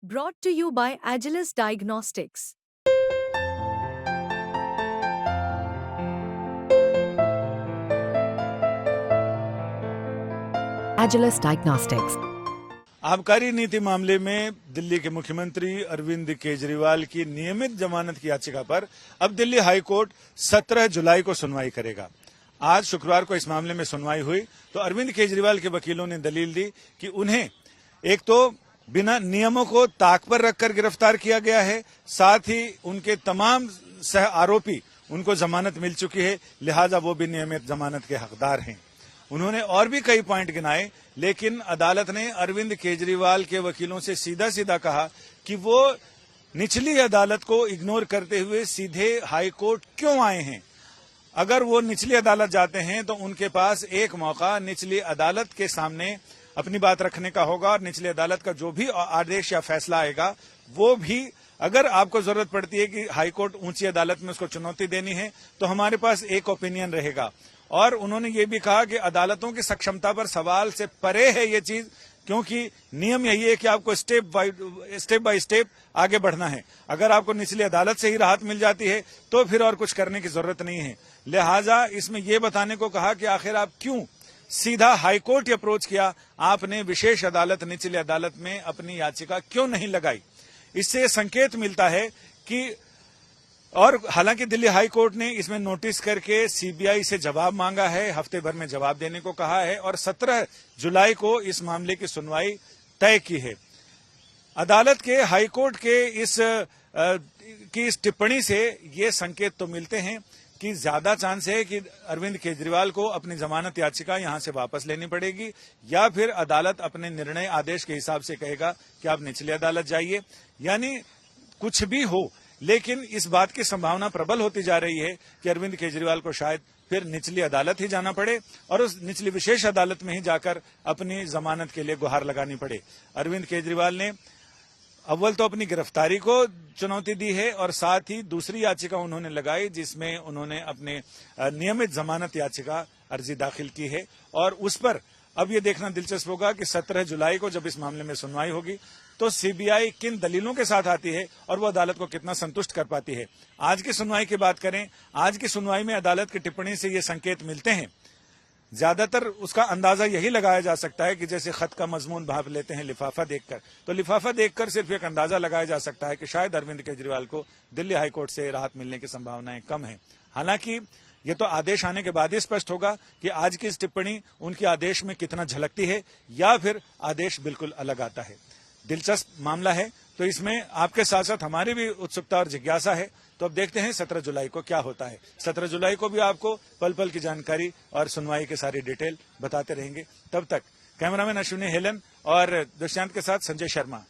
Brought to you by Agilus Diagnostics. Agilus Diagnostics. आबकारी नीति मामले में दिल्ली के मुख्यमंत्री अरविंद केजरीवाल की नियमित जमानत की याचिका पर अब दिल्ली हाई कोर्ट 17 जुलाई को सुनवाई करेगा। आज शुक्रवार को इस मामले में सुनवाई हुई तो अरविंद केजरीवाल के वकीलों ने दलील दी कि उन्हें एक तो बिना नियमों को ताक पर रखकर गिरफ्तार किया गया है, साथ ही उनके तमाम सह आरोपी उनको जमानत मिल चुकी है, लिहाजा वो भी नियमित जमानत के हकदार हैं। उन्होंने और भी कई पॉइंट गिनाए, लेकिन अदालत ने अरविंद केजरीवाल के वकीलों से सीधा सीधा कहा कि वो निचली अदालत को इग्नोर करते हुए सीधे हाई कोर्ट क्यों आए हैं। अगर वो निचली अदालत जाते हैं तो उनके पास एक मौका निचली अदालत के सामने अपनी बात रखने का होगा और निचली अदालत का जो भी आदेश या फैसला आएगा वो भी, अगर आपको जरूरत पड़ती है कि हाई कोर्ट ऊंची अदालत में उसको चुनौती देनी है तो हमारे पास एक ओपिनियन रहेगा। और उन्होंने ये भी कहा कि अदालतों की सक्षमता पर सवाल से परे है ये चीज, क्योंकि नियम यही है कि आपको स्टेप बाय स्टेप आगे बढ़ना है। अगर आपको निचली अदालत से ही राहत मिल जाती है तो फिर और कुछ करने की जरूरत नहीं है। लिहाजा इसमें यह बताने को कहा कि आखिर आप क्यों सीधा हाई कोर्ट अप्रोच किया, आपने विशेष अदालत निचली अदालत में अपनी याचिका क्यों नहीं लगाई। इससे संकेत मिलता है कि, और हालांकि दिल्ली हाई कोर्ट ने इसमें नोटिस करके सीबीआई से जवाब मांगा है, हफ्ते भर में जवाब देने को कहा है और 17 जुलाई को इस मामले की सुनवाई तय की है। अदालत के हाई कोर्ट के इस टिप्पणी से ये संकेत तो मिलते हैं कि ज्यादा चांस है कि अरविंद केजरीवाल को अपनी जमानत याचिका यहां से वापस लेनी पड़ेगी, या फिर अदालत अपने निर्णय आदेश के हिसाब से कहेगा कि आप निचली अदालत जाइए। यानी कुछ भी हो, लेकिन इस बात की संभावना प्रबल होती जा रही है कि अरविंद केजरीवाल को शायद फिर निचली अदालत ही जाना पड़े और उस निचली विशेष अदालत में ही जाकर अपनी जमानत के लिए गुहार लगानी पड़े। अरविंद केजरीवाल ने अव्वल तो अपनी गिरफ्तारी को चुनौती दी है और साथ ही दूसरी याचिका उन्होंने लगाई जिसमें उन्होंने अपने नियमित जमानत याचिका अर्जी दाखिल की है। और उस पर अब ये देखना दिलचस्प होगा कि 17 जुलाई को जब इस मामले में सुनवाई होगी तो सीबीआई किन दलीलों के साथ आती है और वो अदालत को कितना संतुष्ट कर पाती है। आज की सुनवाई की बात करें, आज की सुनवाई में अदालत की टिप्पणी से ये संकेत मिलते हैं। ज्यादातर उसका अंदाजा यही लगाया जा सकता है कि जैसे खत का मजमून भाप लेते हैं लिफाफा देखकर, तो लिफाफा देखकर सिर्फ एक अंदाजा लगाया जा सकता है कि शायद अरविंद केजरीवाल को दिल्ली हाईकोर्ट से राहत मिलने की संभावनाएं कम है। हालांकि ये तो आदेश आने के बाद ही स्पष्ट होगा कि आज की इस टिप्पणी उनके आदेश में कितना झलकती है या फिर आदेश बिल्कुल अलग आता है। दिलचस्प मामला है, तो इसमें आपके साथ साथ हमारी भी उत्सुकता और जिज्ञासा है। तो अब देखते हैं 17 जुलाई को क्या होता है। 17 जुलाई को भी आपको पल पल की जानकारी और सुनवाई के सारी डिटेल बताते रहेंगे। तब तक कैमरामैन अश्विनी हेलन और दुष्यंत के साथ संजय शर्मा।